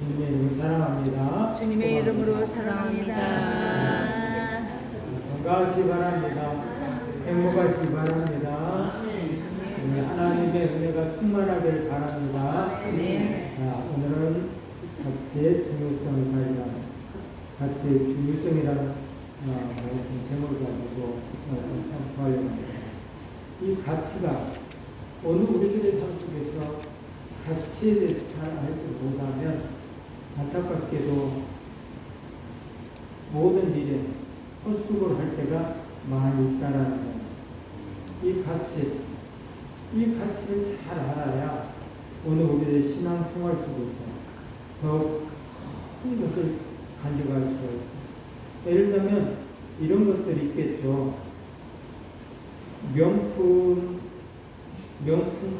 주님의 이름으로 사랑합니다. 주님의 이름으로 사랑합니다. 건강하시기 바랍니다. 행복하시기 바랍니다. 하나님의 은혜가 충만하길 바랍니다. 자, 오늘은 가치의 중요성을 발견하는 가치의 중요성이라는 말씀 제목을 가지고 말씀 선포하려고 합니다. 이 가치가 오늘 우리들의 삶 속에서 가치에 대해서 잘 알지 못하면 안타깝게도 모든 일에 헛수고를 할 때가 많이 있다라는 거예요. 이 가치를 잘 알아야 오늘 우리의 신앙생활 속에서 더 큰 것을 간직할 수가 있어요. 예를 들면 이런 것들이 있겠죠. 명품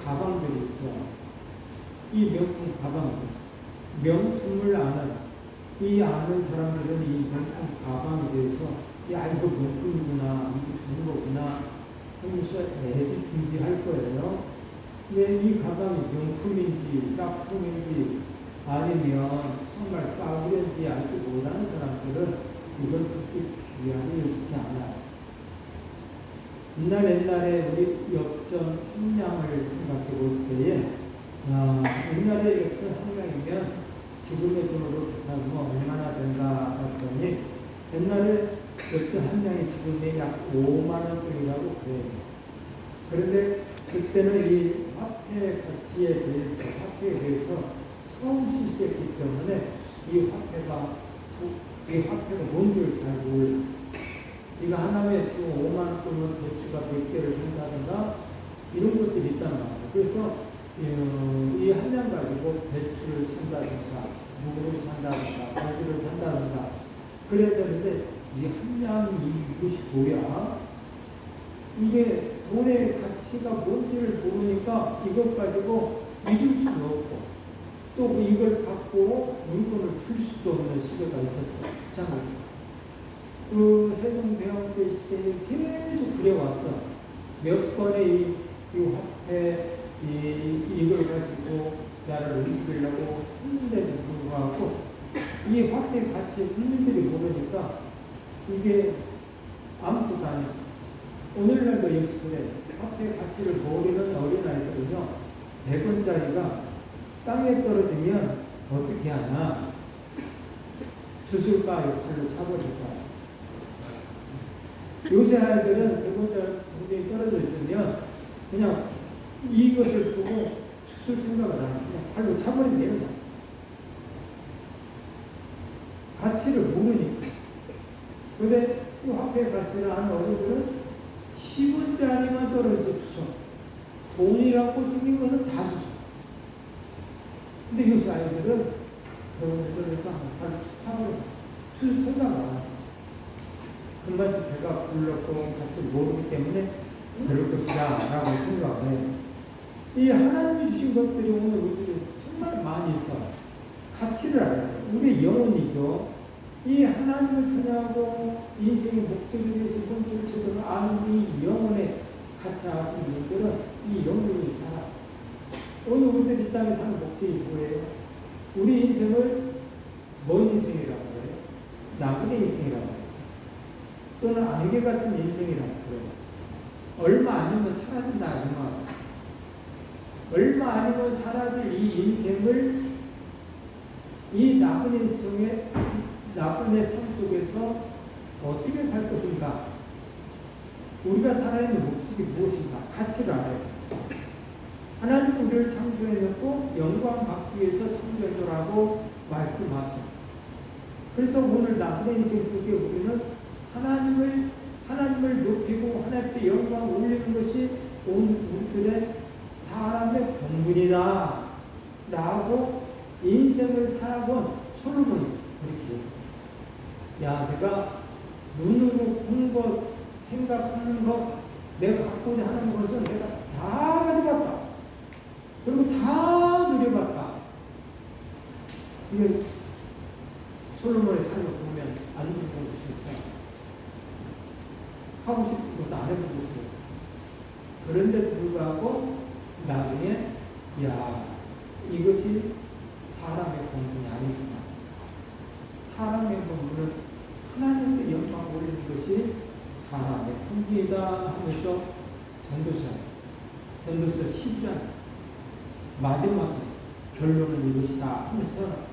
가방들이 있어. 이 명품 가방들, 명품을 아는 사람들은 이 명품 가방에 대해서 야 이거 명품이구나, 이거 좋은 거구나 하면서 애지 준비할 거예요. 근데 이 가방이 명품인지 짝퉁인지 아니면 정말 싸구려인지 알지 못하는 사람들은 이걸 그렇게 귀하게 여기지 않아요. 옛날에 우리 엽전 함량을 생각해 볼 때에 옛날에 엽전 함량이면 지금의 돈으로 계산하면 얼마나 된가 봤더니 옛날에 엽전 함량이 지금의 약 5만 원이라고 그래요. 그런데 그때는 이 화폐 가치에 대해서 화폐에 대해서 처음 실시했기 때문에 이 화폐가 뭔지를 잘 몰라요. 이거 하나에 지금 5만 원 쓰면 배추가 100개를 산다든가 이런 것들이 있단 말이에요. 그래서 이 한 장 가지고 배추를 산다든가 무를 산다든가 고기를 산다든가 그래야 되는데 이 한 장이 이것이 뭐야? 이게 돈의 가치가 뭔지를 모르니까 이것 가지고 믿을 수도 없고 또 이걸 갖고 물건을 줄 수도 없는 시대가 있었어요. 참 그 세종대왕때 시대에 계속 그려왔어. 몇 번의 이 화폐, 이걸 가지고 나라를 움직이려고 했는데도 불구하고 이 화폐 가치 국민들이 모르니까 이게 아무것도 아니야. 오늘날도 역시 그래. 화폐 가치를 모르는 어린아이들은요, 100원짜리가 땅에 떨어지면 어떻게 하나? 주술까요? 칼로 차버릴까요? 요새 아이들은 100원짜리 떨어져 있으면 그냥 이것을 보고 수술 생각을 안 해요. 그냥 팔로 차버린대요. 가치를 모르니까. 근데 이 화폐 가치를 아는 어른들은 10원짜리만 떨어져 주죠. 돈이라고 생긴 것은 다 주죠. 근데 요새 아이들은 그러니까 팔로 차버려. 수술 생각 안 해요. 금방 배가 불렀고 같이 모르기 때문에 그럴 것이다 라고 생각을 해요. 이 하나님이 주신 것들이 오늘 우리들이 정말 많이 있어요. 가치를 알아요. 우리의 영혼이죠. 이 하나님을 찬양하고 인생의 목적에 대해서 본질을 제대로 아는 이 영혼의 가치 아시는 분들은 이 영혼이 살아. 오늘 우리들 이 땅에 사는 목적이 뭐예요? 우리 인생을 뭔 인생이라고 해요? 나그네 인생이라고 해요. 또는 안개 같은 인생이라고 그래요. 얼마 아니면 사라진다. 얼마 아니면 사라질 이 인생을 이 나그네 삶 속에서 어떻게 살 것인가? 우리가 살아있는 목적이 무엇인가? 가치를 알아야 돼요. 하나님 우리를 창조해놓고 영광 받기 위해서 창조해주라고 말씀하셔요. 그래서 오늘 나그네 인생 속에 우리는 하나님을 높이고 하나님께 영광 올리는 것이 우리들의 사람의 본분이다 라고 인생을 살아본 솔로몬이 그렇게 야 내가 눈으로 본 것, 생각하는 것, 내가 갖고자 하는 것은 내가 다 가져봤다. 그리고 다 누려봤다. 이게 솔로몬의 삶을 보면 안 누리는 것입니다. 하고 싶은 것을 안 해본 것이죠. 그런데도 불구하고 나중에 이것이 사람의 공분이 아니다. 아닙니다. 사람의 본분은 하나님께 영광 올리는 것이 사람의 본분이다 하면서 전도서 10장 마지막에 결론은 이것이다 하면서 써놨어요.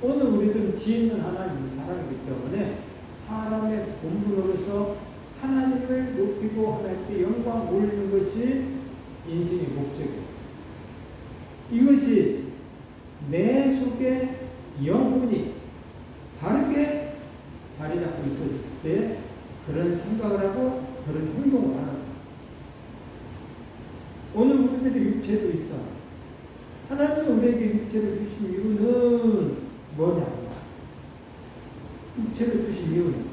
오늘 우리들은 지혜 있는 하나님의 사람이기 때문에 사람의 본분으로서 하나님을 높이고 하나님께 영광 올리는 것이 인생의 목적이에요. 이것이 내 속에 영혼이 다르게 자리 잡고 있을 때 그런 생각을 하고 그런 행동을 하는 거예요. 오늘 우리들의 육체도 있어. 하나님이 우리에게 육체를 주신 이유는 뭐냐? 육체를 주신 이유는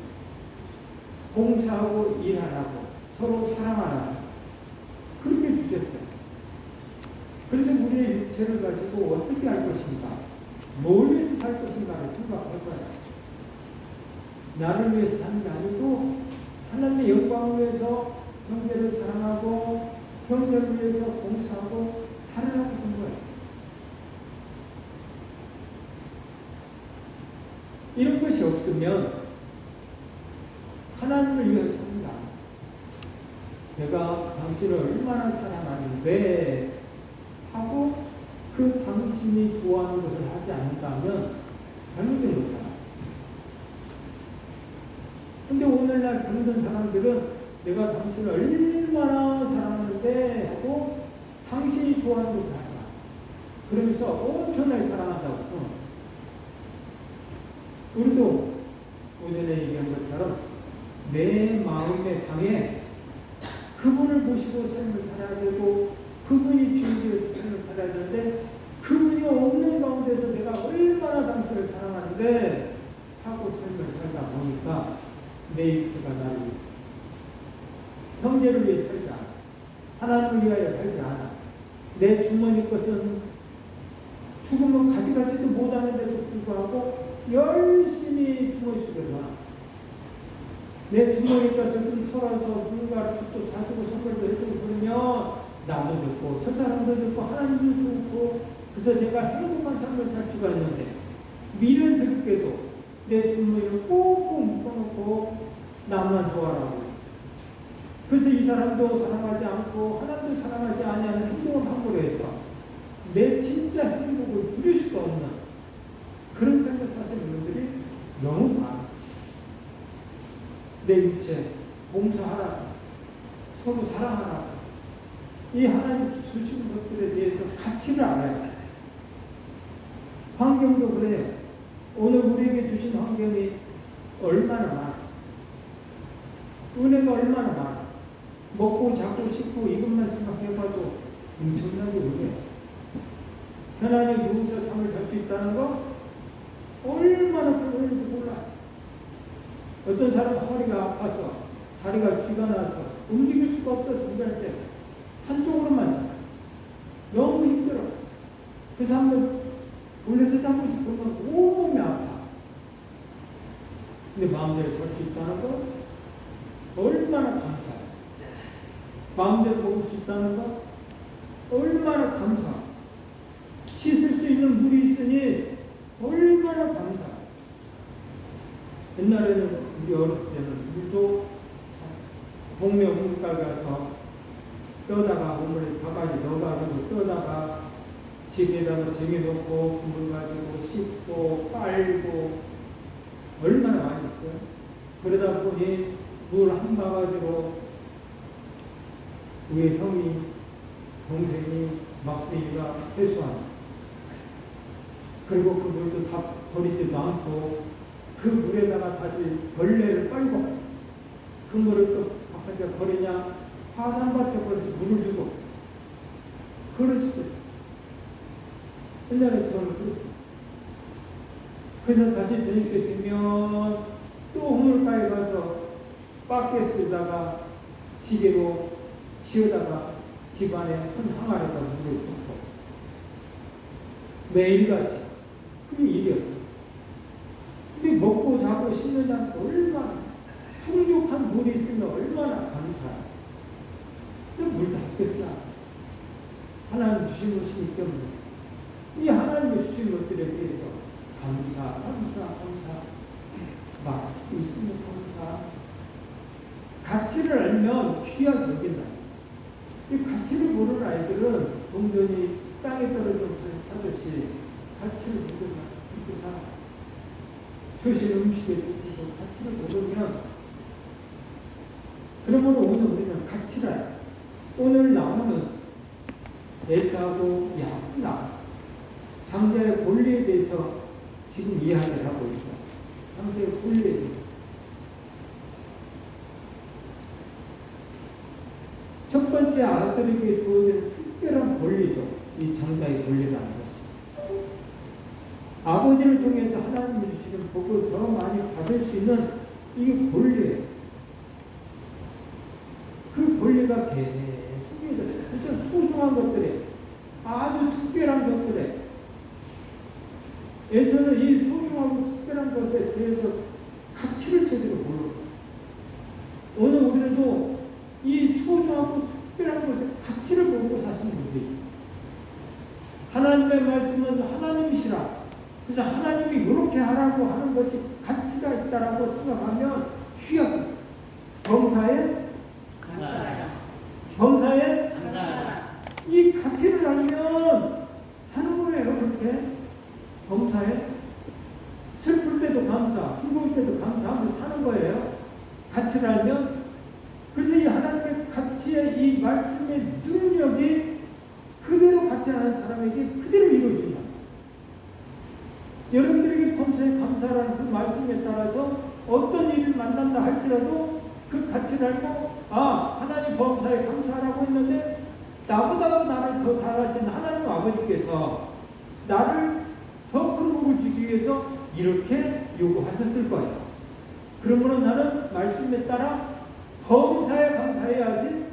봉사하고 일하라고 서로 사랑하라고 그렇게 주셨어요. 그래서 우리의 육체를 가지고 어떻게 할 것인가, 뭘 위해서 살 것인가를 생각할 거야. 나를 위해서 사는 게 아니고 하나님의 영광을 위해서 형제를 사랑하고 형제를 위해서 봉사하고 살아가고 있는 거예요. 이런 것이 없으면 하나님을 위해서 삽니다. 내가 당신을 얼마나 사랑하는데 하고 그 당신이 좋아하는 것을 하지 않는다면 잘못된 거잖아. 근데 오늘날 그런 사람들은 내가 당신을 얼마나 사랑하는데 하고 당신이 좋아하는 것을 하자. 그러면서 엄청나게 사랑한다고. 우리도 오전에 얘기한 것처럼 내 마음의 방에 그분을 보시고 삶을 살아야 되고 그분이 주인되어서 삶을 살아야 되는데 그분이 없는 가운데서 내가 얼마나 당신을 사랑하는데 하고 삶을 살다 보니까 내 육체가 나를 위해서 형제를 위해 살지 않아. 하나님을 위하여 살지 않아. 내 주머니 것은 죽으면 가지가지도 못하는데도 불구하고 열심히 주머니 속에 넣어. 내 주머니 것을 좀 털어서 누군가를 또 사주고 선물도 해주고 그러면 나도 좋고 저 사람도 좋고 하나님도 좋고 그래서 내가 행복한 삶을 살 수가 있는데 미련스럽게도 내 주머니를 꾹꾹 묶어놓고 나만 좋아라고 있어. 그래서 이 사람도 사랑하지 않고 하나님도 사랑하지 아니하는 행동을 함으로 해서 내 진짜 행복을 누릴 수가 없는 그런 삶을 사시는 분들이 너무 많아. 내 육체 봉사하라, 서로 사랑하라. 이 하나님 주신 것들에 대해서 가치를 알아야 돼. 환경도 그래요. 오늘 우리에게 주신 환경이 얼마나 많아. 은혜가 얼마나 많아. 먹고 자고 씻고 이것만 생각해봐도 엄청나게 은혜야. 편안히 누워서 잠을 잘 수 있다는 거 얼마나 큰 은혜인지 몰라. 어떤 사람 허리가 아파서 다리가 쥐가 나서 움직일 수가 없어. 잠잘 때 한쪽으로만 자. 너무 힘들어. 그래서 한번 올려서 자고 싶으면 온몸이 아파. 근데 마음대로 잘 수 있다는 거 얼마나 감사해. 마음대로 먹을 수 있다는 거 얼마나 감사해. 씻을 수 있는 물이 있으니 얼마나 감사해. 옛날에는 우리 어렸을 때는 물도 동네 우물가에 가서 떠다가 우물에 바가지 넣어가지고 떠다가 집에다가 쟁여놓고 물 가지고 씻고 빨고 얼마나 많이 했어요. 그러다 보니 물 한 바가지로 위에 형이 동생이 막대기가 회수하는. 그리고 그 물도 다 버릴 때도 않고 그 물에다가 다시 벌레를 빨고 그 물을 또 바깥에 버리냐 화단밭에 버려서 물을 주고 그럴 수도 있어요. 옛날에 저는 그랬어요. 그래서 다시 저녁 때 되면 또 우물가에 가서 바켓에다가 지게로 지어다가 집안에 큰 항아리에다 물을 붓고 매일같이 그게 일이었어요. 근데 먹고 자고 씻는 않고 얼마나 풍족한 물이 있으면 얼마나 감사해. 물도 아꼈어. 하나님 주신 것이기 때문에 이 하나님의 주신 것들에 대해서 감사 막 있으면 감사. 가치를 알면 귀하게 여긴다. 이 가치를 모르는 아이들은 동전이 땅에 떨어져 차듯이 가치를 모르면 그렇게 살아. 주신 음식에 대해서도 가치를 모르면, 그러므로 오늘 우리는 가치를 알아요. 오늘 나오는 에사하고 야곱나 장자의 권리에 대해서 지금 이야기를 하고 있어요. 장자의 권리에 대해서. 첫 번째 아들에게 주어진 특별한 권리죠. 이 장자의 권리라는 것이. 아버지를 통해서 하나님이 주시는 복을 더 많이 받을 수 있는 이게 권리예요. 그 권리가 계속 이어졌어요. 그래서 소중한 것들에, 아주 특별한 것들에, 에서는 이 소중하고 특별한 것에 대해서 가치를 제대로 모르고, 오늘 우리들도 이 소중하고 특별한 것에 가치를 모르고 사시는 분들이 있어요. 하나님의 말씀은 하나님이시라. 그래서 하나님이 이렇게 하라고 하는 것이 가치가 있다라고 생각하면 휘하고, 범사에 감사하라. 범사에 감사하라. 이 가치를 알면 사는 거예요. 그렇게 범사에 슬플 때도 감사, 즐거울 때도 감사하면서 사는 거예요. 가치를 알면. 그래서 이 하나님의 가치의 이 말씀의 능력이 그대로 가치 하는 사람에게 그대로 이루어진다. 여러분들에게 범사에 감사라는 그 말씀에 따라서 어떤 일을 만난다 할지라도 그 가치를 알고, 아, 하나님 범사에 감사하라고 했는데 나보다도 나를 더 잘하신 하나님 아버지께서 나를 더 큰 복을 주기 위해서 이렇게 요구하셨을 거예요. 그러므로 나는 말씀에 따라 범사에 감사해야지.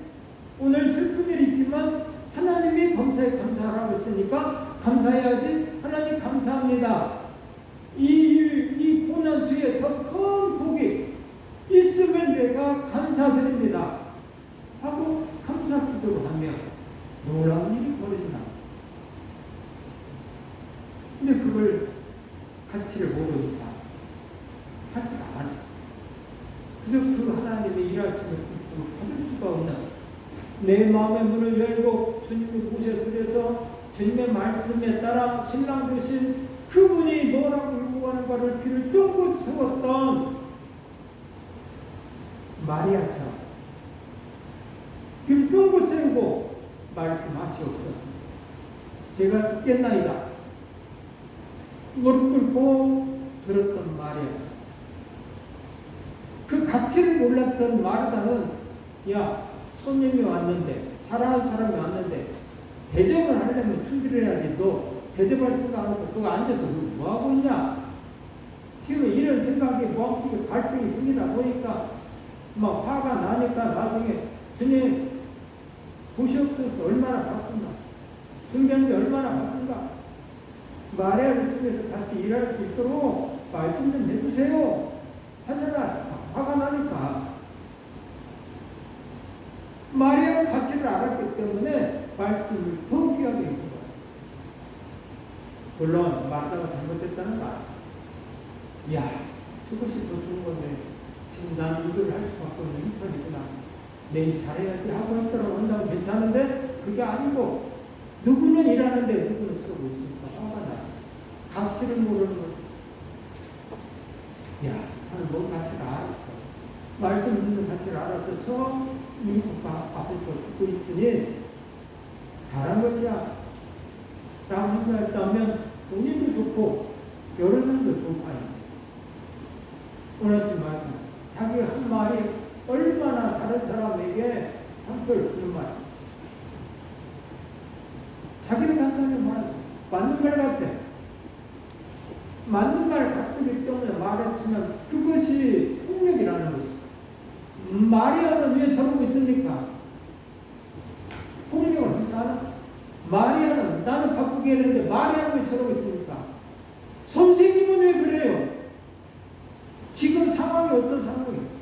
오늘 슬픈 일이 있지만 하나님이 범사에 감사하라고 했으니까 감사해야지. 하나님 감사합니다. 이 고난 뒤에 더 큰 복이 있음을 내가 감사드립니다 하고 감사 기도를 하면 놀라운 일이 벌어진다. 근데 그걸 가치를 모르니까 하지 않아. 그래서 그 하나님의 일하시는 그 받을 수가 없는, 내 마음의 문을 열고 주님의 곳에 들여서 주님의 말씀에 따라 신랑 되신 그분이 뭐라고 요구하는가를 귀를 쫑긋 세웠던 마리아처럼 귀를 쫑긋 세우고 말씀하시옵소서. 제가 듣겠나이다. 무릎 꿇고 들었던 마리아처럼. 그 가치를 몰랐던 마르다는, 야, 손님이 왔는데, 사랑하는 사람이 왔는데 대접을 하려면 준비를 해야지. 너 대접할 생각 안 하고 그거 앉아서 뭐하고 있냐? 지금 이런 생각이 마음속에 갈등이 생기다 보니까 막 화가 나니까 나중에 주님 보시옵소서. 얼마나 바쁜가, 준비하는 게 얼마나 바쁜가. 마리아를 통해서 같이 일할 수 있도록 말씀 좀 해주세요 하잖아. 화가 나니까. 마리아는 가치를 알았기 때문에 말씀을 더 귀하게 읽은 거야. 물론 마르다가 잘못했다는 거 아니야. 야, 저것이 더 좋은 건데 지금 나는 이걸 할 수밖에 없는 형편이구나. 내일 잘해야지 하고 했더라고 한다면 괜찮은데 그게 아니고, 누구는 일하는데 누구는 저러고 있으니까 화가 나서 가치를 모르는 거야. 야, 저는 뭔 가치가 알았어. 말씀 듣는 가치를 알아서 저 미국 앞에서 듣고 있으니 잘한 것이야 라고 생각했다면 본인도 좋고 여러 사람도 좋은 거야. 오늘 아침 말씀, 자기 한 말이 얼마나 다른 사람에게 상처를 주는 말. 자기는 간단히 말했어. 맞는 말 같아. 맞는 말 같기 때문에 말했지만 그것이 폭력이라는 것이다. 마리아는 왜 저러고 있습니까? 폭력을 행사하나? 마리아는, 나는 바꾸게 했는데 마리아는 왜 저러고 있습니까? 선생님은 왜 그래요? 지금 상황이 어떤 상황이에요?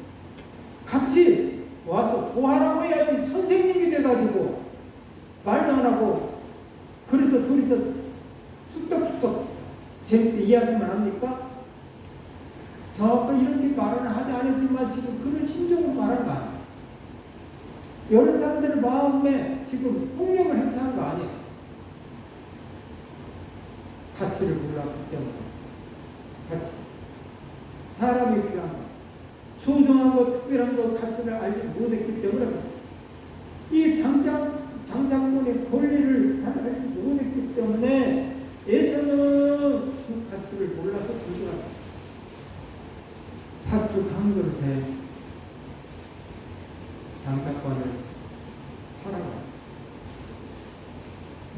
같이 와서 도와라고 해야지 선생님이 돼가지고 말도 안 하고, 그래서 둘이서 쑥덕쑥덕 재밌게 이야기만 합니까? 정확히 이렇게 말은 하지 않았지만 지금 그런 심정을 말한 거 아니에요. 여러 사람들의 마음에 지금 폭력을 행사한 거 아니에요. 가치를 몰랐기 때문에. 가치. 사람이 필요한 거. 소중한 거, 특별한 거, 가치를 알지 못했기 때문에 이 장작권의 권리를 잘 알지 못했기 때문에 에서는 그 가치를 몰라서 불조합니다. 팥죽 한 그릇에 장작권을 팔아가.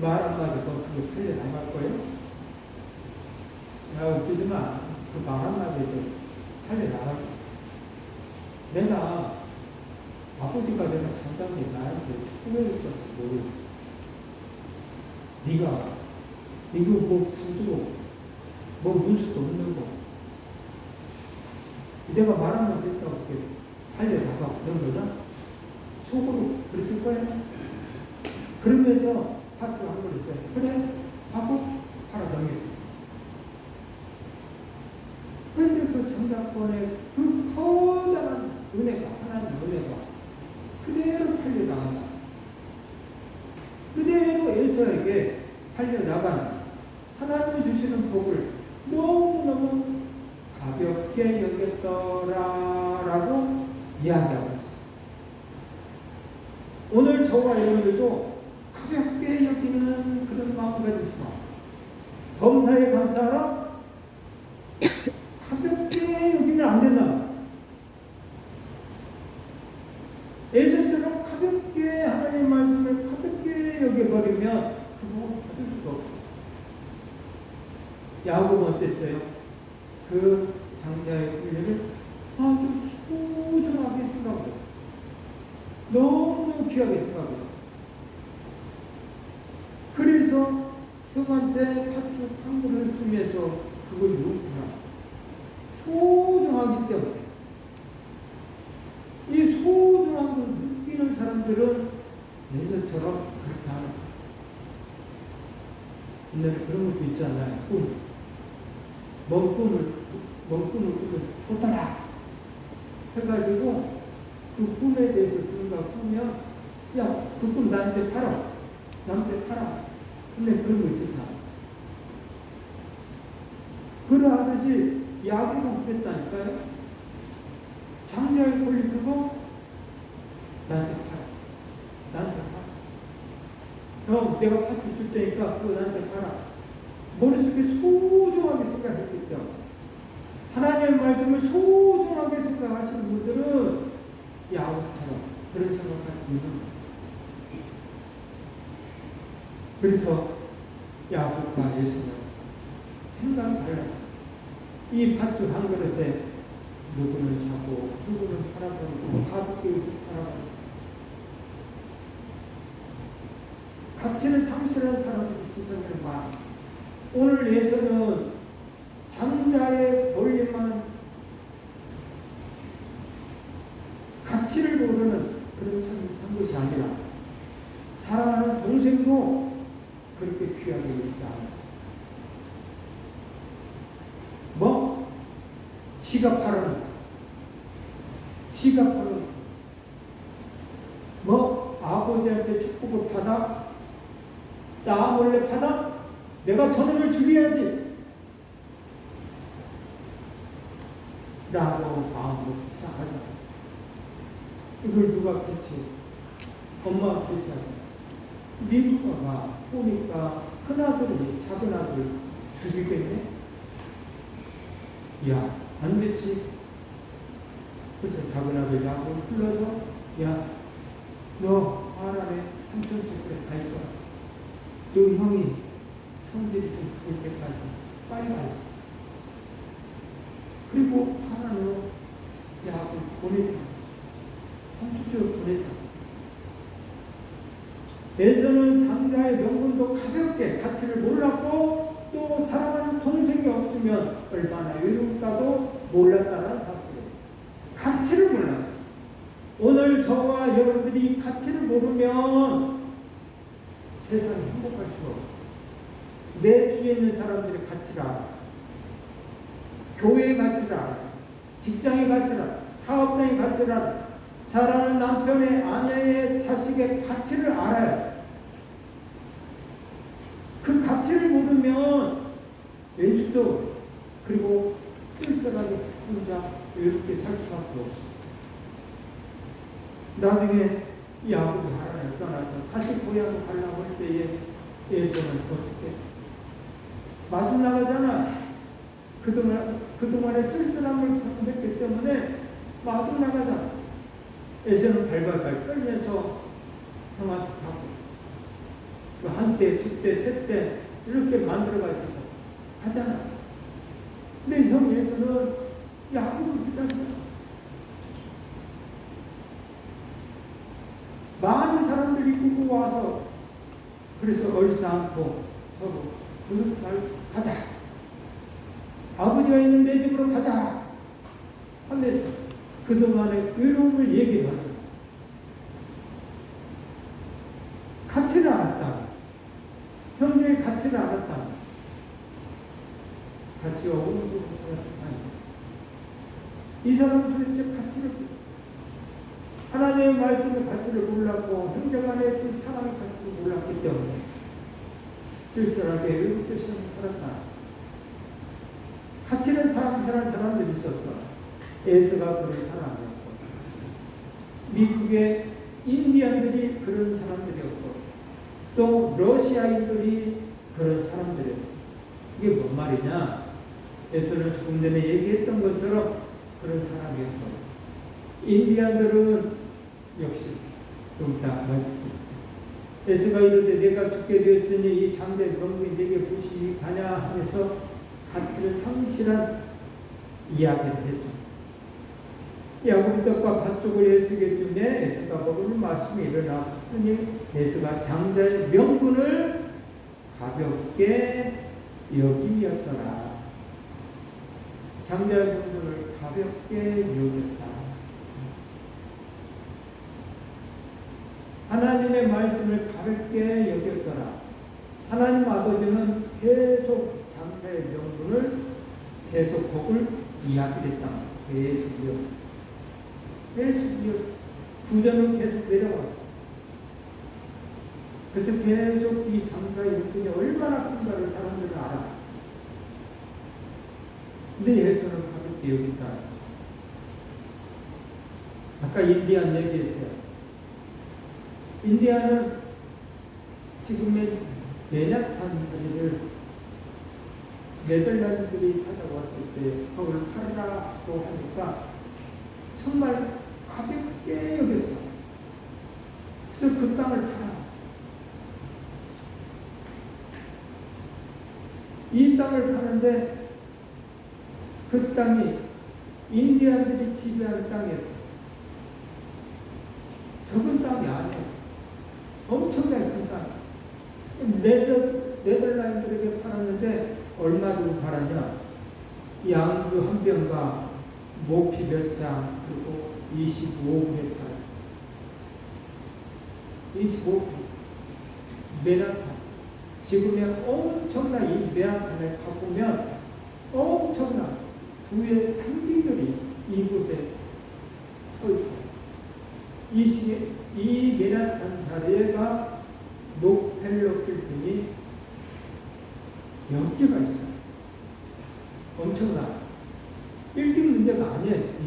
말 한마디 더 그게 팔려 나갈 거예요? 야, 웃기지 마. 그 말 한마디도 팔려 나갈 거야. 내가 아버지가 내가 장장이 나한테 축구해줄 줄 모르고 네가 이거 뭐 부드러워 뭐 문수도 없는 거 내가 말 한마디 했다고 이렇게 팔려나가고 그런 거냐? 속으로 그랬을 거야. 그러면서 학교 한 번 있어요. 그래? 하고 팔아 넘겼어요. 그런데 그 장작권의 그 커다란 은혜가, 하나님 은혜가 그대로 팔려나간다. 그대로 에서에게 팔려나가는 하나님이 주시는 복을 너무너무 가볍게 여겼더라라고 이야기하고 있습니다. 오늘 저와 여러분들도 가볍게 여기는 그런 마음을 가지고 있습니다. 범사에 감사하라? 가볍게 여기면 안 된다. 에서처럼 가볍게 하나님의 말씀을 가볍게 여겨버리면 그거 받을 수가 없어요. 야곱은 어땠어요? 그 장자의 훈련을 아주 소중하게 생각했어요. 너무 귀하게 생각했어요. 그래서 형한테 팥죽 한 그릇을 주면서 그걸 용납합니다. 소중하기 때문에 이 소중한 걸 느끼는 사람들은 예전처럼 그렇게 하는 거예요. 옛날에 그런 것도 있잖아요. 꿈. 먼 꿈을 꾸면 좋더라 해가지고 그 꿈에 대해서 누군가 꾸면 야, 그 꿈 나한테 팔아. 나한테 팔아. 근데 그런 거 있었잖아. 그러하듯이 야곱은 그랬다니까요. 장자의 권리 그거 나한테 팔아. 나한테 팔아. 형, 내가 팥죽 줄 테니까 그거 나한테 팔아. 머릿속에 소중하게 생각했기 때문에 하나님의 말씀을 소중하게 생각하시는 분들은 야곱처럼 그런 생각을 하는 거예요. 그래서 야곱과 예수는 생각이 달랐어요. 이 팥죽 한 그릇에 누구는 사고 누구는 팔아버리고 가볍게 해서 팔아버렸어요. 가치를 상실한 사람들이 세상에 많아요. 오늘 예서는 장자의 권리만 가치를 모르는 그런 삶을 산 것이 아니라 사랑하는 동생도 그렇게 귀하게 여기지 않았어요. 뭐? 지가 팔은 뭐? 아버지한테 축복을 받아? 나 몰래 받아? 내가 저놈을 죽여야지 라고 마음으로 싸하잖아. 이걸 누가 캐치? 엄마가 캐치하잖아. 미국가가 보니까 큰아들이 작은 아들 죽이겠네? 야, 안 되지. 그래서 작은 아들 야곱을 불러서 야, 너 하란에 삼촌집에 가 있어. 너 형이 성질이 좀 죽을 때까지 빨리 가 있어. 그리고 하란으로 야곱을 보내자. 삼촌집으로 보내자. 에서는 장자의 명분도 가볍게 가치를 몰랐고 또 사랑하는 동생이 없으면 얼마나 외로울까도 몰랐다는 사실이에요. 가치를 몰랐어요. 오늘 저와 여러분들이 가치를 모르면 세상이 행복할 수가 없어요. 내 주위에 있는 사람들의 가치를 알아. 교회의 가치를 알아. 직장의 가치를 알아. 사업장의 가치를 알아. 사랑하는 남편의, 아내의, 자식의 가치를 알아요. 그 가치를 모르면 왼수도 그리고 쓸쓸하게 혼자 이렇게 살 수밖에 없어. 나중에 야곱이 하나님 떠나서 다시 고향으로 가려고 할 때에 에서는 어떻게 마중 나가잖아. 그동안의 쓸쓸함을 겪었기 때문에 마중 나가잖아. 에서는 발발발 떨면서 형한테 가고 한 때, 두 때, 세 때 이렇게 만들어가지고 하잖아. 근데 형 에서는 야곱을 붙잡잖아. 많은 사람들이 꾸고 와서 그래서 얼싸안고 서로 부르는 날 가자. 아버지가 있는 내 집으로 가자. 하면서 그동안의 외로움을 얘기하죠. 가치를 알았다. 형제의 가치를 알았다. 가치가 어느 정도 살았을 거 아니야. 이 사람은 도대체 가치를 하나님의 말씀의 가치를 몰랐고 형제간의 그 사랑의 가치를 몰랐기 때문에 쓸쓸하게 외롭게 살았다. 가치는 사랑하는 사람들이 있었어. 에서가 그런 사람이었고 미국의 인디언들이 그런 사람들이었고 또 러시아인들이 그런 사람들이었어. 이게 뭔 말이냐? 에서는 조금 전에 얘기했던 것처럼 그런 사람이었고 인디언들은 역시 좀 이따 말씀드릴게요. 에서가 이르되 내가 죽게 되었으니 이 장대 명분이 내게 무엇이 가냐 하면서 가치를 상실한 이야기를 했죠. 야곱이 떡과 팥죽을 에서에게 주매 에서가 먹으면 마시며 일어났으니 에서가 장자의 명분을 가볍게 여김이었더라. 장자의 명분을 가볍게 여겼다. 하나님의 말씀을 가볍게 여겼더라. 하나님 아버지는 계속 장자의 명분을 계속 복을 이야기했다. 계속 이었어. 계속 이었어. 부전은 계속 내려왔어. 그래서 계속 이 장자의 명분이 얼마나 큰가를 사람들은 알아. 근데 예수는 가볍게 여긴다. 아까 인디안 얘기했어요. 인디아는 지금의 맨하탄 자리를 네덜란드들이 찾아왔을 때 그걸 팔으라고 하니까 정말 가볍게 여겼어. 그래서 그 땅을 팔아. 이 땅을 파는데 그 땅이 인디안들이 지배하는 땅이었어. 적은 땅이 아니야. 엄청나게 큰 땅. 네덜란드에게 팔았는데 얼마 주고 팔았냐? 양주 한 병과 모피 몇 장, 그리고 25불에 팔아. 25불. 맨하탄. 지금의 엄청난 이 맨하탄에 가보면 엄청난 부의 상징들이 이곳에 서 있어요. 이 맨하탄 자리에가 록펠러 빌딩이 몇 개가 있어요. 엄청나. 빌딩 문제가 아니에요. 이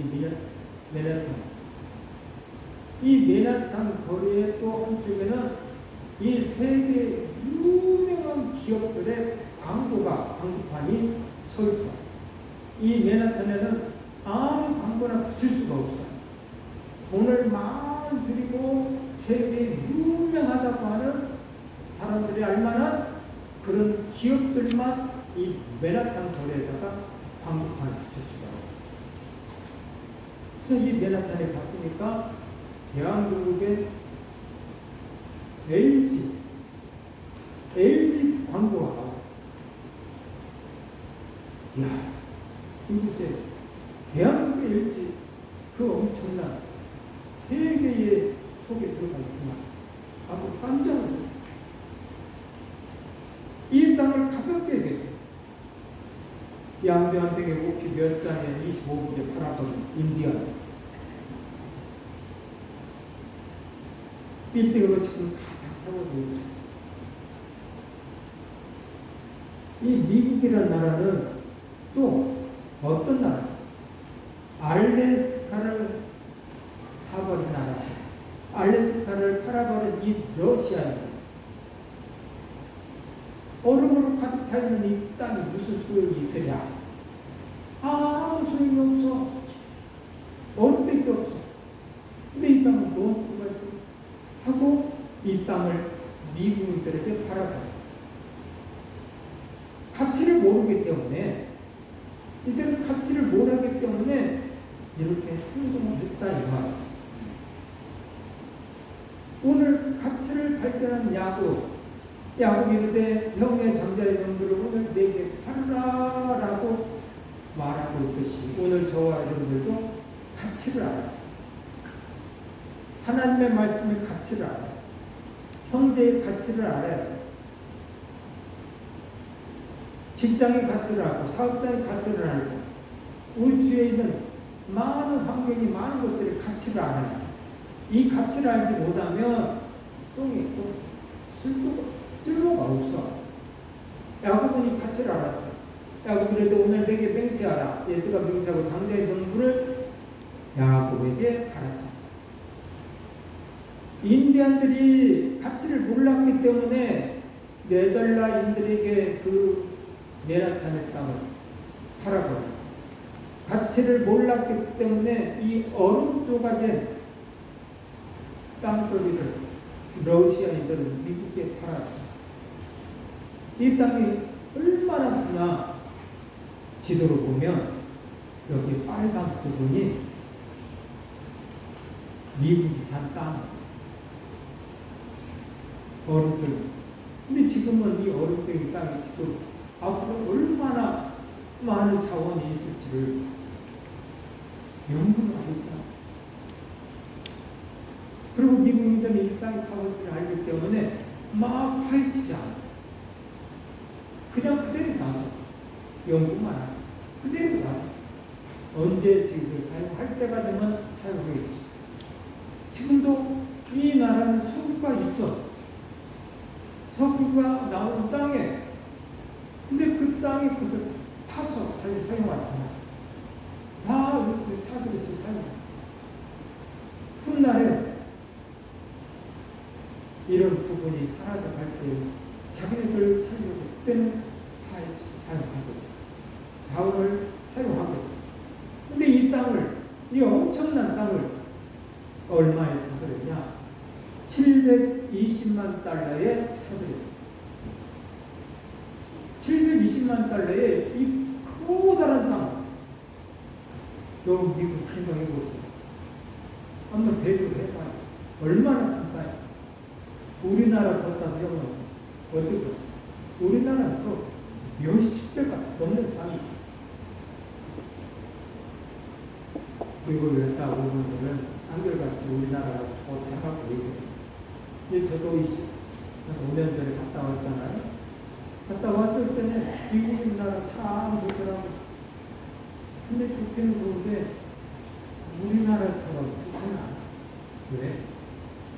맨하탄. 이 맨하탄 거리의 또 한쪽에는 이 세계 유명한 기업들의 광고판이 서 있어. 이 맨하탄에는 아무 광고나 붙일 수가 없어요. 돈을 많이 들이고 세계에 유명하다고 하는 사람들이 알만한 그런 기업들만 이 맨하탄 거리에다가 광고판을 붙일 수가 있어요. 그래서 이 맨하탄에 가보니까 대한민국의 LG 광고가 나와. 이야, 이곳에 대한민국의 LG 그 엄청난 세계의 속에 들어가 있구나 하고 깜짝 놀랐어요. 이 땅을 가볍게 양주 한 병에 오피 몇 잔에 25불에 팔아버린 인디언. 빌딩으로 지금 가득 세워져 있죠. 이 미국이라는 나라는 또 어떤 나라? 알래스카를 사버린 나라. 알래스카를 팔아버린 이 러시아입니다. 얼음으로 가득 차 있는 이 땅이 무슨 소용이 있으랴? 아무 소용이 없어. 얼음밖에 없어. 근데 이 땅은 뭔 수가 있어? 하고 이 땅을 미국인들에게 팔아버려. 가치를 모르기 때문에, 이들은 가치를 모르기 때문에 이렇게 행동을 했다 이 말. 오늘 가치를 발견한 야곱이 이르되 형의 장자의 명부를 오늘 내게 팔라라고 말하고 있듯이 오늘 저와 여러분들도 가치를 알아요. 하나님의 말씀의 가치를 알아요. 형제의 가치를 알아요. 직장의 가치를 알고 사업장의 가치를 알고 우리 주위에 있는 많은 환경이 많은 것들의 가치를 알아요. 이 가치를 알지 못하면 똥이 또 쓸모가 없어. 야곱은 이 가치를 알았어. 야곱이 그래도 오늘 내게 맹세하라. 예수가 맹세하고 장자의 명부를 야곱에게 팔았다. 인디안들이 가치를 몰랐기 때문에 네덜란드인들에게 그 메나탄의 땅을 팔아버려. 가치를 몰랐기 때문에 이 얼음 쪼가진 땅덩이를 러시아인들은 미국에 팔았어. 이 땅이 얼마나 크냐? 지도로 보면 여기 빨간 부분이 미국이 산 땅, 얼음덩이. 근데 지금은 이 얼음덩이 땅이 지금 앞으로 얼마나 많은 자원이 있을지를 연구를 하고 있다. 그리고 미국인들은 이 땅의 값어치를 알기 때문에 막 파헤치지 않아. 그냥 그대로 놔둬. 연구만 하고 그대로 놔둬. 언제 지금 사용할 때가 되면 사용하겠지. 지금도 이 나라는 석유가 있어. 석유가 나오는 땅에. 근데 그 땅에 그걸 파서 자기 사용하잖아. 다 이렇게 차들에서 사용해. 훗날에 이런 부분이 사라져갈 때 자기네들 살려고 그때는 사용하겠죠. 자원을 사용하겠죠. 근데 이 땅을, 이 엄청난 땅을 얼마에 사들였냐? 720만 달러에 사들였어요. 720만 달러에 이 커다란 땅. 여러분 미국 생각해보세요. 한번 대비를 해봐요. 얼마나 큰 땅이에요. 우리나라 갖다 비하면 어떨까? 우리나라는 또 몇십 배가 넘는 땅이. 미국에 갔다 오는 분들은 한결같이 우리나라가 좋다고 얘기해요. 근데 저도 한 5년 전에 갔다 왔잖아요. 갔다 왔을 때는 미국 우리나라 참 좋더라고요. 근데 좋기는 좋은데 우리나라처럼 좋지는 않아요. 왜?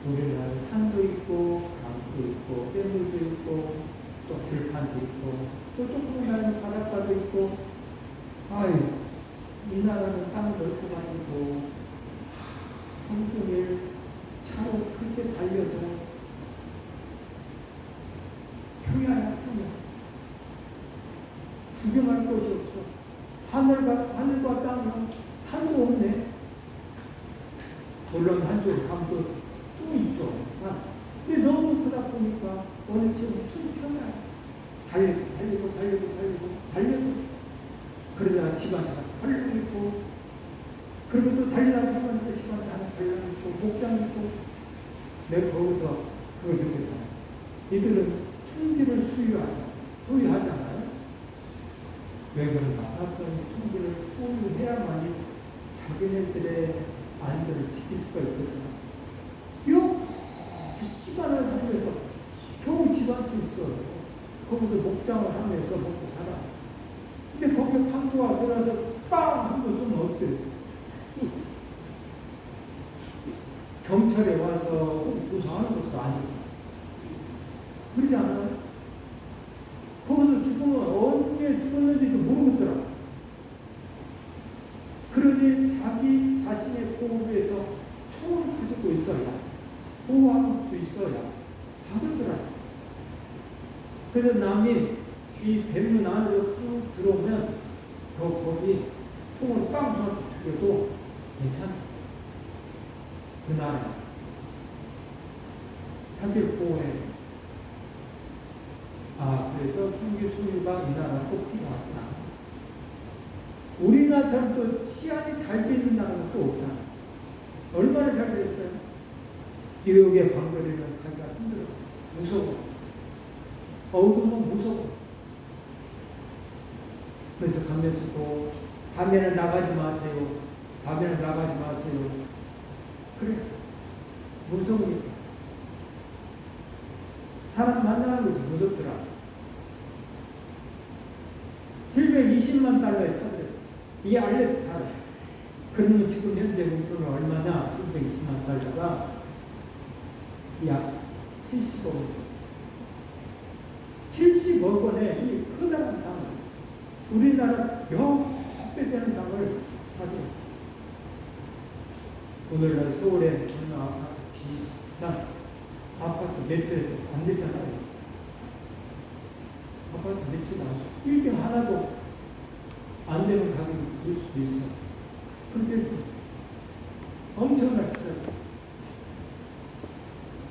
우리나라 산도 있고 강도 있고 댐물도 있고 또 들판도 있고 또 조금 나는 바닷가도 있고 아유 이 나라는 땅을 넓고 가지고 하루 종일 차로 그렇게 달려도 평야야 평야. 구경할 곳이 없어. 하늘과 땅은 산도 없네. 물론 한쪽으로 가면 또 있죠. 근데 너무 크다 보니까 오늘 지금 무슨 평야. 달리고 그러다가 집안에 헐렁 있고 그리고 또 달리다가 해보니까 집안에 하나 헐렁 있고 목장 있고 내가 거기서 그걸 느꼈다. 이들은 총기를 소유하잖아요. 왜 그런가? 봤더니 총기를 소유해야만이 자기네들의 안전을 지킬 수가 있거든요. 요 시간을 하면서 겨우 집안에 있어. 거기서 목장을 하면서 먹고 살아. 근데 거기에 창조가 들어서 빵! 한번 쏘면 어떻게 돼요? 경찰에 와서 조사하는 것도 아니고. 그러지 않아요? 거기서 죽으면 언제 죽었는지도 모르겠더라. 그러니 자기 자신의 보호를 위해서 총을 가지고 있어야, 보호할 수 있어야 하겠더라. 그래서 남이 이 뱀문 안으로 쭉 들어오면 거기 총을 빵 쏘고 죽여도 괜찮다. 그 나라 자기를 보호해. 그래서 총기 소유가 이 나라 꼭 필요하구나. 우리나라처럼 또 치안이 잘 돼 있는 나라는 또 없잖아. 얼마나 잘 됐어요? 뉴욕의 방거리는 가기가 힘들어. 무서워. 어두우면 무서워. 그래서 가면서도 밤에는 나가지 마세요. 밤에는 나가지 마세요. 그래. 무서우니까. 사람 만나는 것이 무섭더라. 720만 달러에 사들였어. 이 알래스카를. 그러면 지금 현재 물가는 얼마냐? 720만 달러가 약 70억 원. 70억 원에 이 커다란 땅을, 우리나라 몇 배 되는 땅을 사들였어. 오늘날 서울에 어느 아파트 비싼 아파트 몇 채 안 됐잖아요. 아파트 몇 채도 안 돼. 1등 하나도 안 되는 가격이 될 수도 있어. 그런데 엄청나게 비싸요.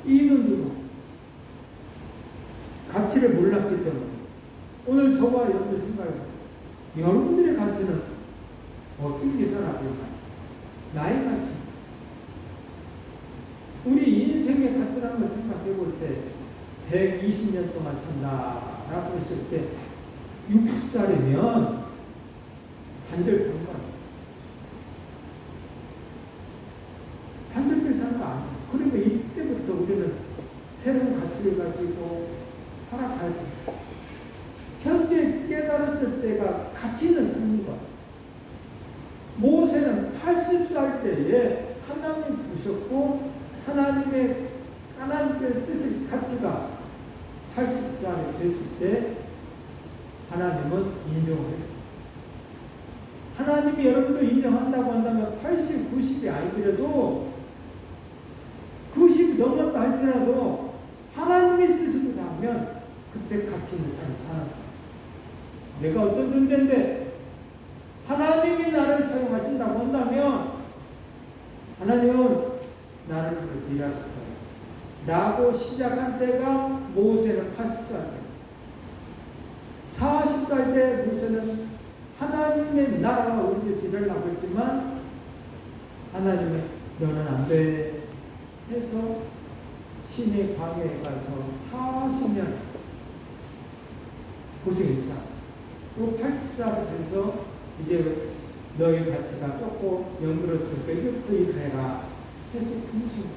이는 가치를 몰랐기 때문에 오늘 저와 여러분의 생각에 여러분들의 가치는 어떻게 계산하겠나? 나의 가치. 우리 인생의 가치라는 걸 생각해 볼 때 120년 동안 산다라고 했을 때 60살이면 반절 사는 거 아니에요. 반절배 사는 거 아니에요. 그러면 이때부터 우리는 새로운 가치를 가지고 살아가야 돼요. 현재 깨달았을 때가 가치 있는 삶인 거예요. 모세는 80살 때에 하나님 부르셨고 하나님께 쓰실 가치가 80살이 됐을 때 하나님은 인정을 했어요. 하나님이 여러분들 인정한다고 한다면 80, 90이 아니더라도 90이 넘었다 할지라도 하나님이 쓰시고 나면 그때 가치 있는 삶을 사는 거예요. 내가 어떤 존재인데 하나님이 나를 사용하신다고 한다면 하나님은 나를 위해서 일하실 거예요. 라고 시작한 때가 모세는 80살 때. 40살 때 모세는 하나님의 나라가 우리 위해서 일하려고 했지만 하나님의 너는 안 돼 해서 신의 광야에 가서 40년 고생했잖아. 또 80살이 돼서 이제 너의 가치가 조금 연그렀으니까 이제부터 일을 해라 해서 부르시고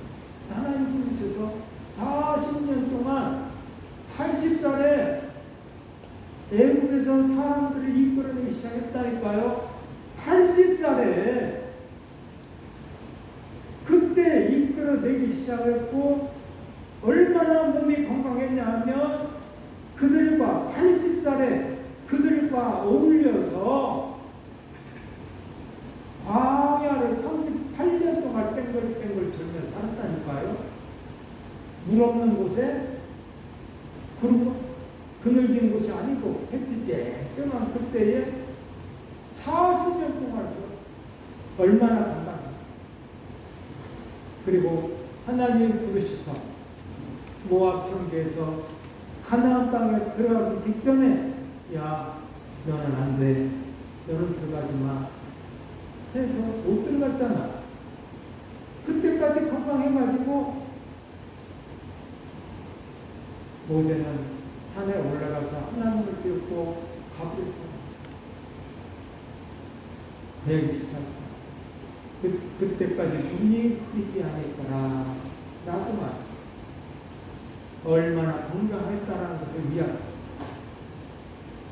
하나님 부르셔서 40년 동안 80살에 애국에서 사람들을 이끌어내기 시작했다니까요. 80살에 그때 이끌어내기 시작했고 얼마나 몸이 건강했냐 하면 그들과 80살에 그들과 어울려서 광야를 38년 동안 뺑글뺑글 돌며 살았다니까요. 물 없는 곳에 그늘진 곳이 아니고 햇빛 쨍쨍한 그때에 40년 동안 얼마나 간단합니까? 그리고 하나님이 부르셔서 모압 평지에서 가나안 땅에 들어가기 직전에 야 너는 안 돼. 너는 들어가지 마. 해서 못 들어갔잖아. 그때까지 건강해가지고 모세는 산에 올라가서 하나님을 뵙고 가버렸어요. 120살. 그때까지 눈이 흐리지 않을 거라 라고 말씀했어요. 얼마나 건강했다라는 것을 위하여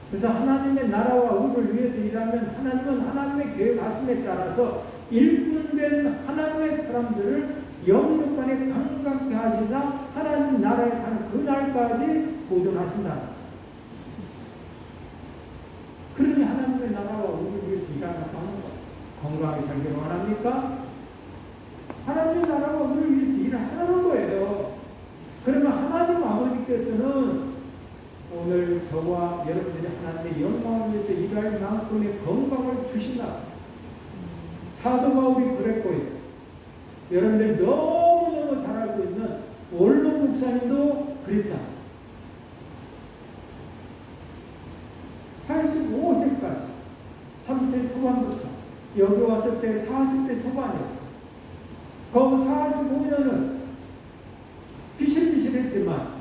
그래서 하나님의 나라와 의를 위해서 일하면 하나님은 하나님의 계획하심에 따라서 일꾼된 하나님의 사람들을 영육간에 강건케 하시사 하나님 나라에 가는 그날까지 보존하신다. 그러니 하나님의 나라와 의를 위해서 일하라고 하는 거예요. 건강하게 살기를 원합니까? 하나님의 나라와 의를 위해서 일을 하는 거예요. 그러면 하나님 아버지께서는 오늘 저와 여러분들이 하나님의 영광을 위해서 일할 만큼의 건강을 주신다. 사도 바울이 그랬고요. 여러분들이 너무너무 잘 알고 있는 원로 목사님도 그랬잖아. 85세까지 30대 초반부터 여기 왔을 때 40대 초반이었어. 그 45년은 비실비실했지만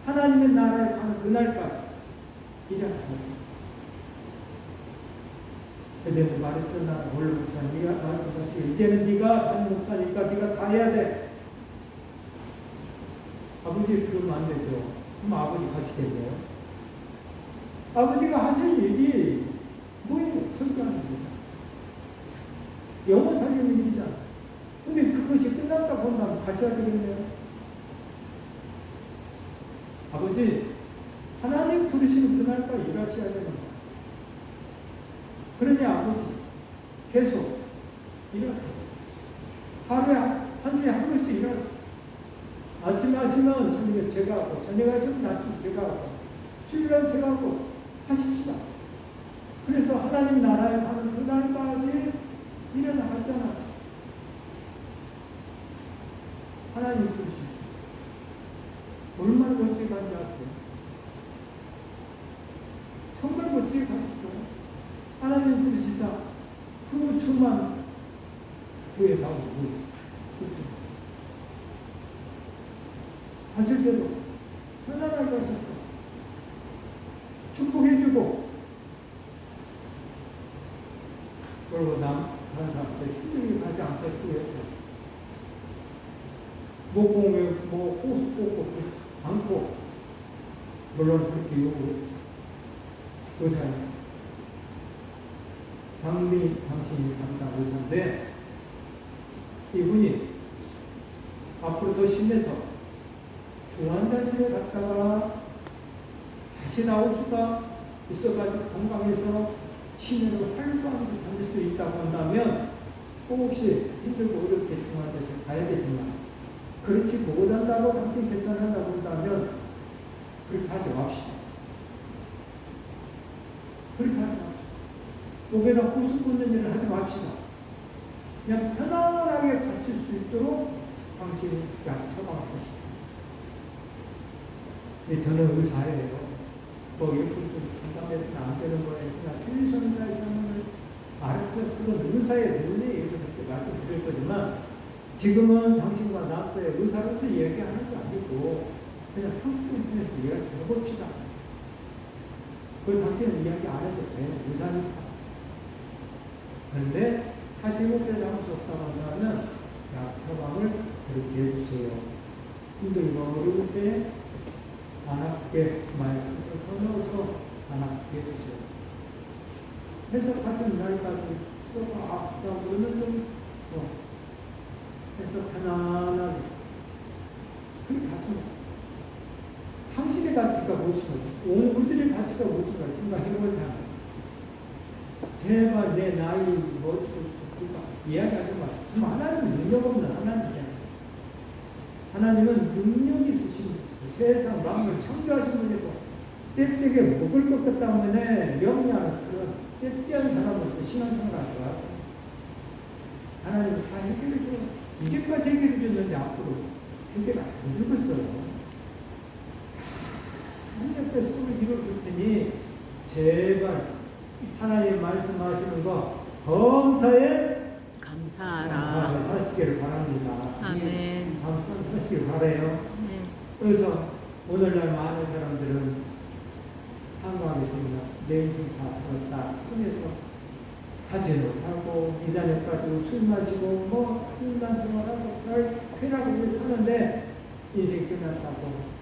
하나님의 나라에 가는 그날까지 일하는 거지. 그때도 말했잖아. 원로 목사님, 네가 말씀하시고 이제는 네가 단 목사니까 네가 다 해야 돼. 아버지 그러면 안 되죠. 그럼 아버지 가시겠네요. 아버지가 하실 일이 뭐예요? 설교하는 거잖아. 영혼 살리는 일이잖아. 근데 그것이 끝났다 본다면 가셔야 되겠네요. 아버지, 하나님 부르시는 그날까지 일하셔야 되는 거야. 그러니 아버지, 계속 일하세요. 하루에 한 번씩 일하세요. 아침에 하시면 저녁에 제가 하고, 저녁에 하시면 아침에 제가 하고, 주일날 제가 하고, 하십시다. 그래서 하나님 나라에 가는 그날까지 일어나갔잖아. 하나님 부르시죠. 얼마나 멋지게 간지 아세요? 정말 멋지게 가셨어요. 하나님 부르시사 그 주만 교회 나오고 있어요. 그 주. 하실 때도 편안하게 하셨어. 축복해주고, 그리고 다른 사람들 힘들게 가지 않고 했어요. 목공에 호수 뽑고 않고, 물론 그렇게 요구했죠. 의사님, 당신이 담당 의사인데, 이분이 앞으로 더 심해서 중환자실에 갔다가 다시 나올 수가 있어가지고 건강해서 치매로 활발하게 다닐 수 있다고 한다면, 혹시 힘들고 어렵게 중환자실 가야겠지만, 그렇지 못한다고 당신 계산한다고 한다면 그렇게 하지 맙시다. 그렇게 하지 맙시다. 목에다 호수 꽂는 일을 하지 맙시다. 그냥 편안하게 가실 수 있도록 당신이 약 처방하십시오. 저는 의사예요. 이렇게 좀 상담해서는 안 되는 거예요. 그냥 필리선자에서는 알았어요. 그건 의사의 논리에 의해서 그렇게 말씀드릴 거지만, 지금은 당신과 나서의 의사로서 얘기하는 게 아니고 그냥 상식적인 면에서 이야기 해봅시다. 그걸 당신은 이야기 안 해도 돼. 의사니까. 그런데 다시 회복되지 않을 수 없다고 한다면 약 처방을 그렇게 해주세요. 힘들고 어려울 때 안 아프게 마약을 끊어서 안 아프게 해주세요. 해서 가슴 날까지 또 아프다고 그러면 좀 해서 편안하게 그렇게 가슴. 당신의 가치가 무엇인가, 우리들의 가치가 무엇인가 생각해볼 때 제발 내 나이 그러니까 이야기하지 마세요. 그럼 하나님은 능력 없는 하나님이잖아요. 하나님은 능력이 있으신 분이죠. 세상 만물을 창조하신 분이고, 째째게 먹을 것 때문에 명리하는 그런 째째한 사람으로서 신앙생활을 해왔어요. 하나님은 다 해결해줘요. 이제까지 해결해줬는데 앞으로 해결 안 해주겠어요. 하나님 앞에 손을 밀어줄 테니 제발 하나님 말씀하시는 거 범사에 감사하라. 사시기를 바랍니다. 아멘. 사시기를 바라요. 네. 그래서 오늘날 많은 사람들은 한가하게 됩니다. 내 인생 다 살았다. 그래서 가지 못하고 이단에 빠지고 술 마시고 인간 생활하고 별 쾌락을 사는데 인생 끝났다고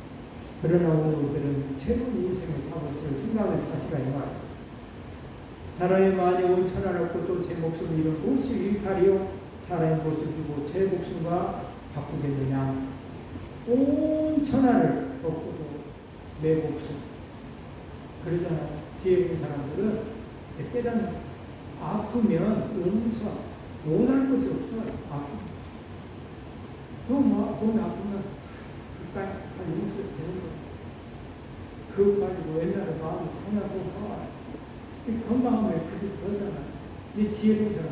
그러나 오늘들은 새로운 인생의 답을 생각을 사시라 이 말. 사람의 많이 온 천하를 얻고 또 제 목숨을 잃은 무엇이 일탈이요 사람의 무엇을 주고 제 목숨과 바꾸겠느냐. 온 천하를 얻고도 내 목숨. 그러잖아요. 지혜 있는 사람들은 깨닫는 아프면 용서 못할 것이 없어요. 아프면. 몸이 아프면 그까지 용서가 되는 거예요. 그거 가지고 옛날에 마음이 상하고 건강하면 그 짓을 하잖아요. 이 지혜로운 사람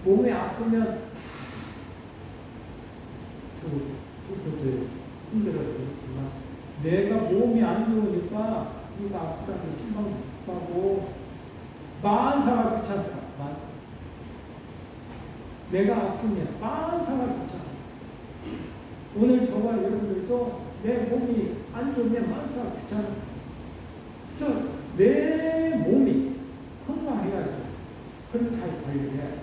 몸이 아프면 저도 힘들어서 그렇지만 내가 몸이 안 좋으니까 이거 아프다는 게 실망하고 만사가 귀찮더라. 만사. 내가 아프면 만사가 귀찮아. 오늘 저와 여러분들도 내 몸이 안 좋으면 만사가 귀찮아. 그래서 내 몸이 건강해야죠. 그런 타입 관리를 해야 돼.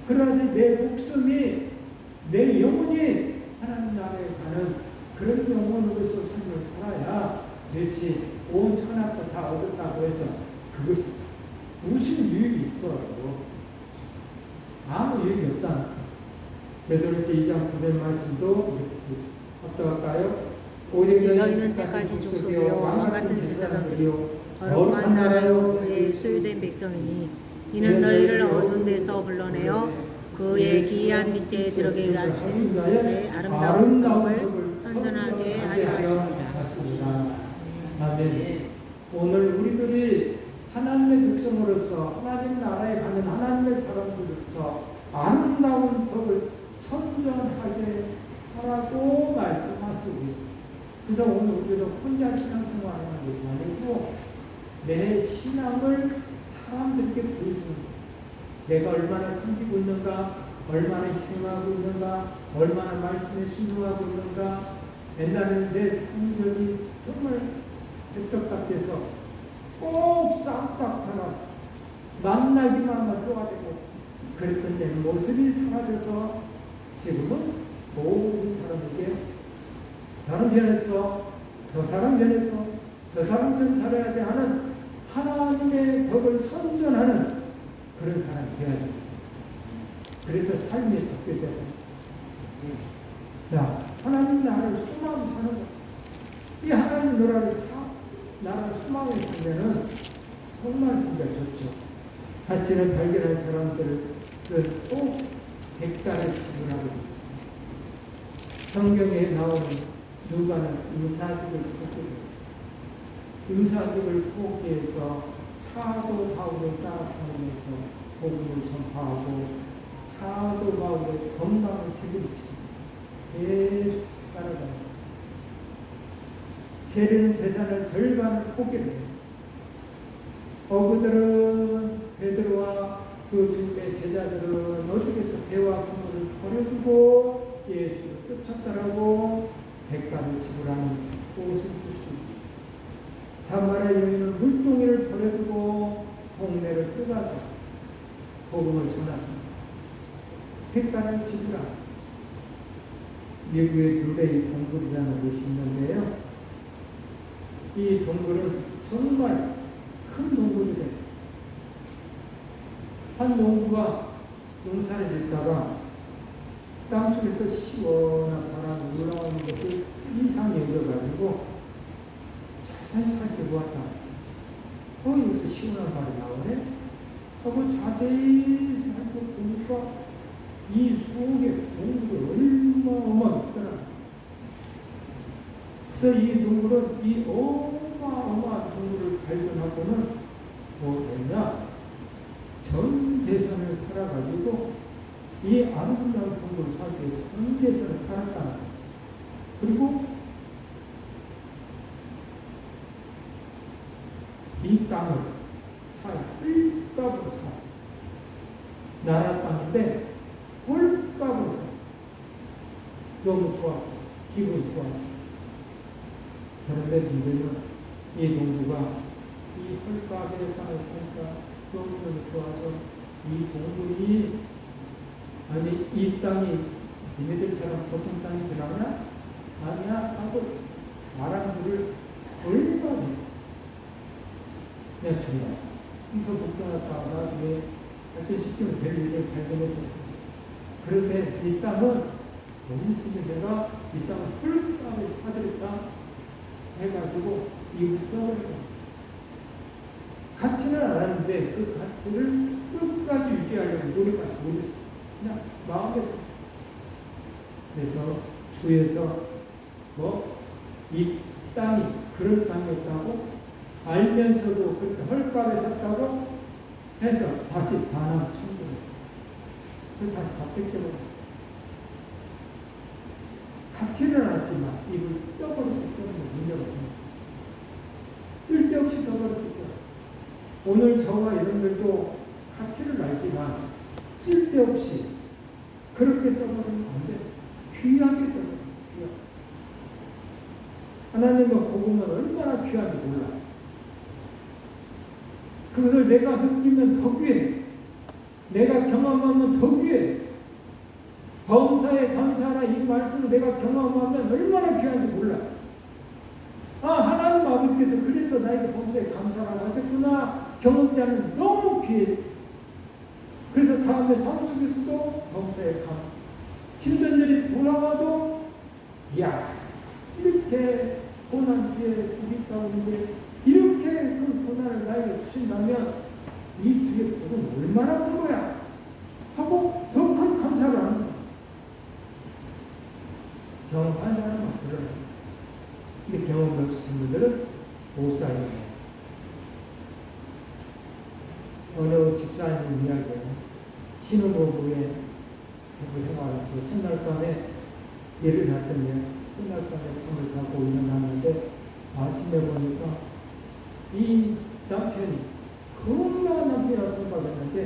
그러니 내 목숨이 내 영혼이 하나님 나라에 가는 그런 영혼으로서 삶을 살아야 그렇지. 온 천하도 다 얻었다고 해서 그것이 무슨 유익이 있어요? 아무 유익이 없다는 거예요. 베드로서 2장 9절 말씀도 이렇게 합독할까요? 오직 너희는 때까지 족속이요 왕 같은 제사장들이요 거룩한 나라요 그의 소유된 백성이니 이는 너희를 어두운 데서 불러내어 그의 기이한 빛에 들어가게 하신 그의 아름다운 떡을 선전하게 하려 하십니다. 아멘. 오늘 우리들이 하나님의 백성으로서 하나님 나라에 가는 하나님의 사람들로서 아름다운 덕을 선전하게 하라고 말씀하시고 있습니다. 그래서 오늘 우리도 혼자 신앙생활을 하는 것이 아니고 내 신앙을 사람들에게 보여주는 거예요. 내가 얼마나 섬기고 있는가, 얼마나 희생하고 있는가, 얼마나 말씀에 순종하고 있는가. 옛날에는 내 성격이 정말 백덕 같아서 꼭 쌍딱처럼 만나기만 하면 좋아되고 그랬던 내 모습이 사라져서 지금은 모든 사람에게 저 사람 변했어, 저 사람 변했어, 저 사람 좀 잘해야 돼 하는 하나님의 덕을 선전하는 그런 사람이 되어야 됩니다. 그래서 삶이 바뀌어야 됩니다. 야, 하나님 나라를 소망하며 사는 거. 이 하나님 나라를 소망하며 살면은 정말 보기가 좋죠. 가치를 발견한 사람들은 꼭 백단을 지불하고 있습니다. 성경에 나오는 누가는 의사직을 포기해요. 의사직을 포기해서 사도 바울을 따라다니면서 복음을 전파하고 사도 바울의 건강을 책임지십니다. 계속 따라다닙니다. 세례는 재산을 절반을 포기를 해요. 그들은 베드로와 그 주의 제자들은 어떻게 해서 배와 그물을 버려두고 예수를 쫓았다라고 대가를 지불하는 곳을 볼 수 있죠. 사마리아 여인은 물동이를 버려두고 동네를 떠나서 복음을 전하죠. 대가를 지불하는 미국의 루레이 동굴이라는 곳이 있는데요. 이 동굴은 정말 큰 동굴이래요. 한 농부가 농사를 짓다가 땅속에서 시원한 바람이 올라오는 것을 이상히 여겨가지고 자세히 살펴보았다. 여기서 시원한 바람이 나오네? 하고 자세히 살펴보니까 이 속에 동굴이 얼마나 있더라. 그래서 이 동굴은 이 어마어마한 동굴을 발견하고는 뭐 했냐? 전 재산을 팔아가지고 이 아름다운 동굴을 살기 위해서 전 재산을 팔았다. 그리고 이 땅을 헐값으로 사. 나라 땅인데 헐값으로 사. 너무 좋았어. 기분이 좋았어. 그런데 문제는 이 농부가 이 헐값의 땅을 사니까 너무 좋아서 이 동굴이 아니 이 땅이 니네들처럼 보통 땅이 들어가냐? 아니야 하고 사람들을 얼마나 했어. 내가 정말 더 묶여놨다가 나중에 발전시키면 될 일을 발견해서 그런데 이 땅은 너무시게 내가 이 땅을 홀가에 사들였다 해가지고 이웃 떠버렸어. 가치는 알았는데 그 가치를 끝까지 유지하려고 노력하지 못했어. 그냥 마음에서. 그래서 주에서 이 땅이 그런 땅이었다고 알면서도 그렇게 헐값에 샀다고 해서 다시 반환 청구를. 그래서 다시 갚게버렸어. 가치는 알았지만 입을 떠버렸기 때문에 문제가 없는 쓸데없이 떠버렸기 때문에 오늘 저와 여러분들도 가치를 알지만 쓸데없이 그렇게 떠버리면 안 돼. 귀하게 떠버려. 하나님의 복음은 얼마나 귀한지 몰라. 그것을 내가 느끼면 더 귀해. 내가 경험하면 더 귀해. 범사에 감사하라 이 말씀을 내가 경험하면 얼마나 귀한지 몰라. 하나님 아버지께서 그래서 나에게 범사에 감사하라고 하셨구나. 경험자는 너무 귀해. 그래서 다음에 삶 속에서도 범사에 힘든 일이 돌아와도 이렇게 고난 뒤에 우리 가운데 이렇게 그 고난을 나에게 주신다면 이 뒤에 복은 얼마나 큰 거야 하고 더 큰 감사를 하는 거야. 경험한 사람은 그러네. 근데 경험 없으신 분들은 못 살아요. 어느 집사님 이야기예요. 신혼부부의 부부 생활하고 첫날 밤에 일을 했더니 첫날 밤에 잠을 자고 일어났는데 아침에 보니까 이 남편이 건강한 남편이라고 생각했는데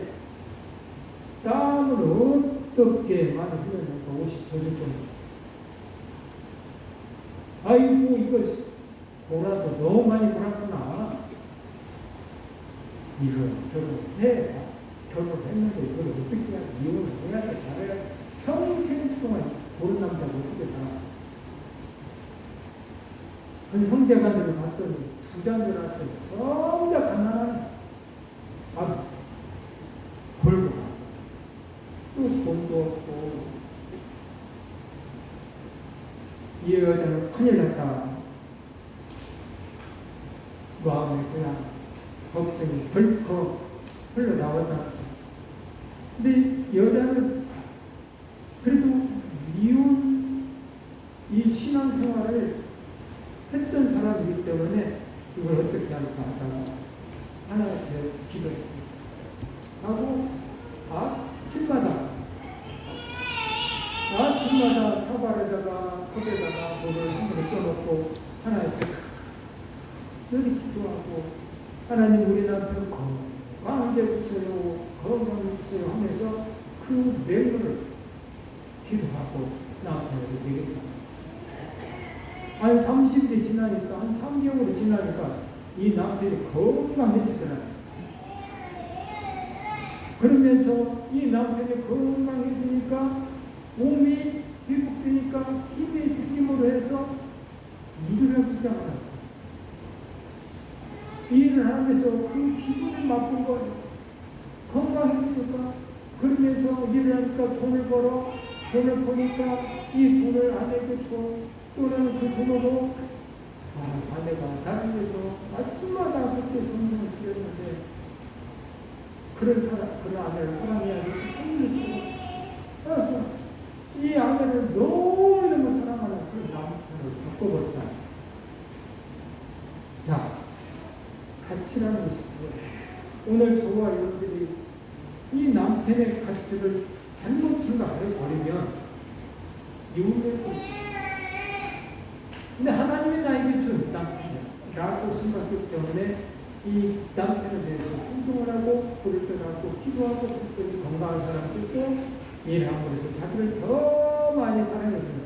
땀을 어떻게 많이 흘렸는가 옷이 젖을 정도. 아이고 이거 보라도 너무 많이 보랐구나. 이거 결혼해. 결혼했는데 이걸 어떻게 해야 돼? 이혼을 해야 돼? 잘해야 돼? 평생 동안 보는 남자가 어떻게 살아? 그래서 형제간들을 봤더니 두 자녀한테 전부 다 가난하네. 벌고 또 돈도 없고 이 여자는 큰일 났다. 마음에 그냥 걱정이 덜컥 흘러나왔다. 근데 여자는 그래도 이혼 이 신앙생활을 했던 사람이기 때문에 이걸 어떻게 할까 하다가 하나님께 기도하고 아침마다 사발에다가 컵에다가 물을 한 번에 떠놓고 하나님께 여기 기도하고 하나님 우리 남편 건강하게 해주세요. 건강하게 해주세요 하면서 그 맹물을 기도하고 남편에게 얘기했다. 한 30일이 지나니까 한 3개월이 지나니까 이 남편이 건강해지더라. 그러면서 이 남편이 건강해지니까 몸이 회복되니까 힘이 생김으로 해서 일을 하기 시작하다. 일을 하면서 그 기분을 맛본 거예요. 건강해지니까. 그러면서 일을 하니까 돈을 벌어. 돈을 버니까 이 돈을 아내에게 줘. 또는 그 돈으로 아내가 다른 데서 아침마다 그때 정성을 들였는데 그런 아내를 사랑해야 되고 생일을 주고 그래서 이 아내를 너무너무 사랑하는 그 남편을 바꿔버렸다. 자, 가치라는 것이 뭐예요? 오늘 저와 여러분들이 이 남편의 가치를 잘못 생각해버리면 이혼을 근데 하나님이 나에게 준 남편이라고 생각했기 때문에 이 남편에 대해서 행동을 하고 불을 떠나고 기도하고 그때까지 건강한 사람들도 일하고 해서 자기를 더 많이 사랑해주는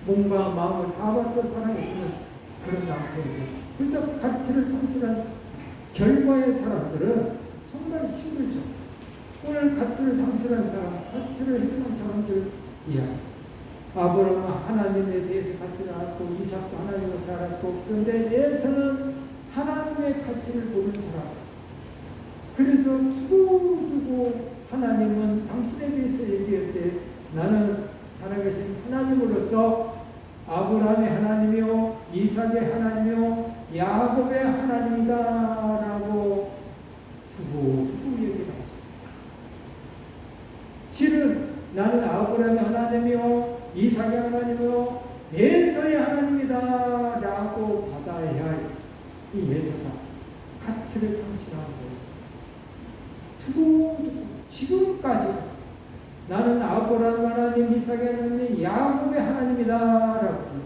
몸과 마음을 다 바쳐 사랑해주는 그런 남편이고 그래서 가치를 상실한 결과의 사람들은 정말 힘들죠. 오늘 가치를 상실한 사람, 가치를 잃은 사람들 이야기. 아브라함은 하나님에 대해서 가치를 알았고 이삭도 하나님을 잘 알았고 그런데 에서는 하나님의 가치를 모르는 사람이었어요. 그래서 두고두고 하나님은 당신에 대해서 얘기할 때 나는 살아계신 하나님으로서 아브라함의 하나님이요 이삭의 하나님이요 야곱의 하나님이다 라고 두고두고 얘기했습니다. 실은 나는 아브라함의 하나님이요 이삭의 하나님이요 예서의 하나님이다 라고 받아야 할 이 예서가 가치를 상실하고 있습니다. 두고두고 지금까지 나는 아브라함 하나님, 이삭의 하나님, 야곱의 하나님이다 라고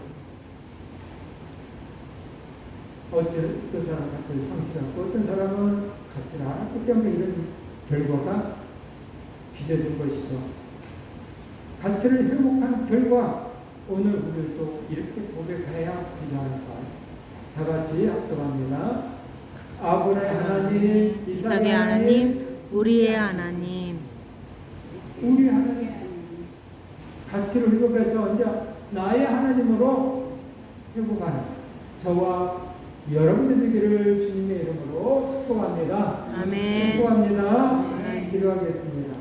어떤 사람은 가치를 상실하고 어떤 사람은 가치를 알았기 때문에 이런 결과가 빚어진 것이죠. 가치를 회복한 결과 오늘 우리도 이렇게 고백해야 되지 않을까. 다 같이 합동합니다. 아브라함의 하나님, 이삭의 하나님, 우리의 하나님. 우리 하나님 가치를 회복해서 이제 나의 하나님으로 회복하는 저와 여러분들 되기를 주님의 이름으로 축복합니다. 아멘. 축복합니다. 아멘. 기도하겠습니다.